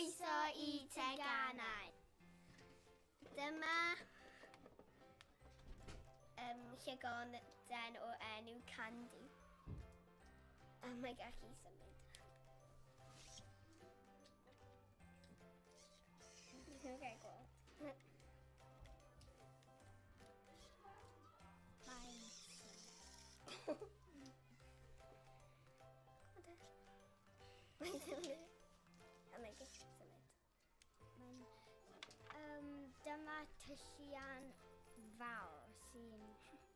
Croeso I Teganau. Dyma llygon den o enw Candy. Mae gallu symud. Okay, cool. Mae'n Mae'n symud. A mae gallu symud. dyma tyllian fawr sy'n just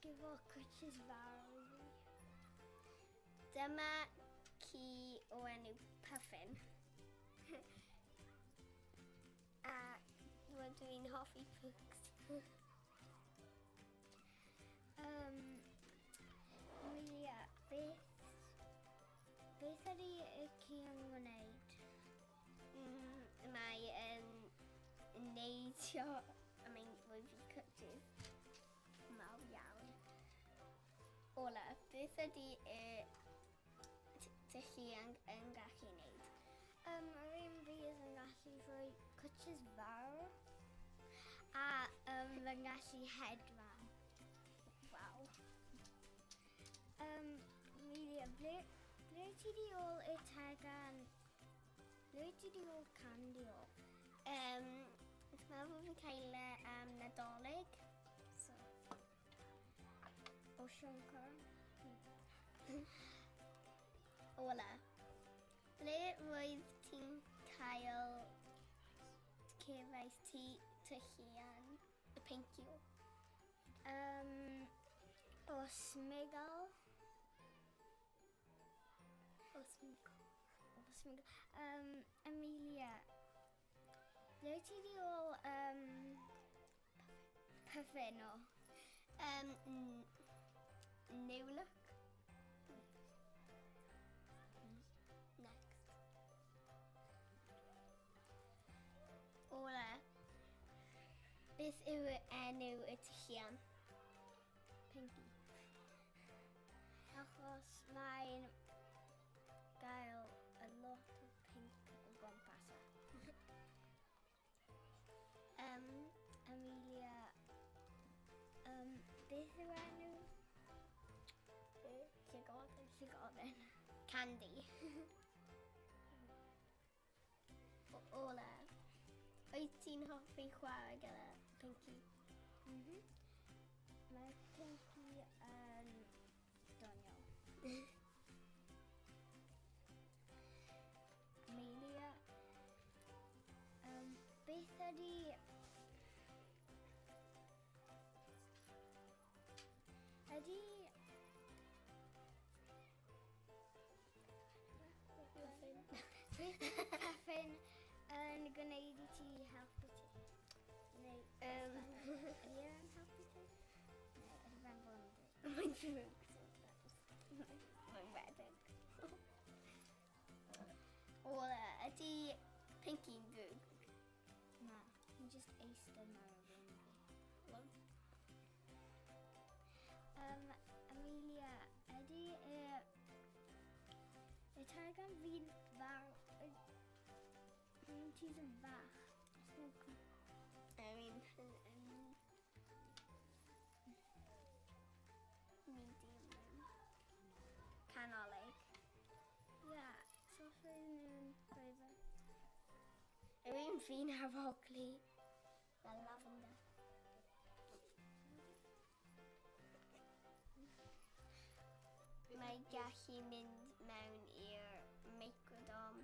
gyfo cwtches fawr i fi. Dyma ci o enw Puffin. A dwi'n hoffi Pooks. Amelia, beth ydy y ci yn gwneud? Mae yn neidio a mae'n rhoi fi cwtches mawr iawn. Ola, beth ydy y tyllian yn gallu wneud? Yr un fi yn gallu rhoi cwtches fawr a fe'n gallu hedfan. Waw. Amelia, ble ti di ôl y tegan? Ble ti di ôl Candy o? Dwi'n meddwl fi'n cael Nadolig. So. O Sioncar? Ola, ble roedd ti'n cael cefais ti tyllian y pinky o? O Smigol. O Smigol. Amelia, ble ti di ôl Puffin o? New Look. Next. Ola, beth yw enw y tyllian? Pinky. Achos mae'n gael a lot o pink o gwmpas e. Amelia, beth yw enw? Llygoden. Candy. Ola, wyt ti'n hoffi chwarae gyda Pinky? Mae Pinky yn doniol. Amelia, beth ydy Puffin yn gwneud I ti helpu ti? Neu ydy e'n helpu ti? Neu ydy fe'n bondu? Mae'n drwg. Mae'n redeg. Ola, ydy Pinky'n drwg? Na, mae'n just eistedd mewn o fi. Amelia, ydy y tegan fi'n fawr, yw'n ti yn fach? Medium. Canolig. Ia, so rwy'n favour. Yw'n fi'n harfoglu fel lavender. Mae gallu mynd mewn i'r microdome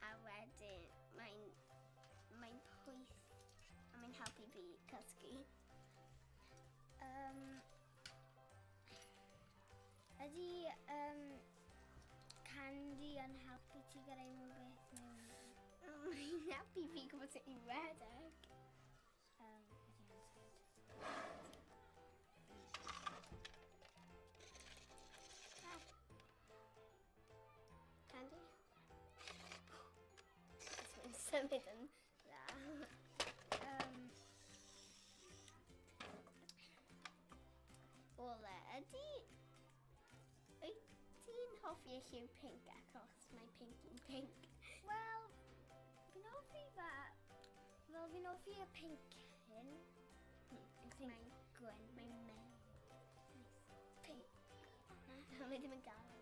a wedyn mae'n pwys a mae'n helpu fi cysgu. Ydy Candy yn helpu ti gyda unrhyw beth mewn? Mae'n helpu fi gwybod sut I redeg. Ydy yn said. Candy? Mae'n symud yn dda. Ola, wyt ti'n hoffi y lliw pink achos mae pink yn pink? Wel, fi'n offi y pincyn. Mae'n Gwyn. Mae'n men. Pink. Mae ddim yn gael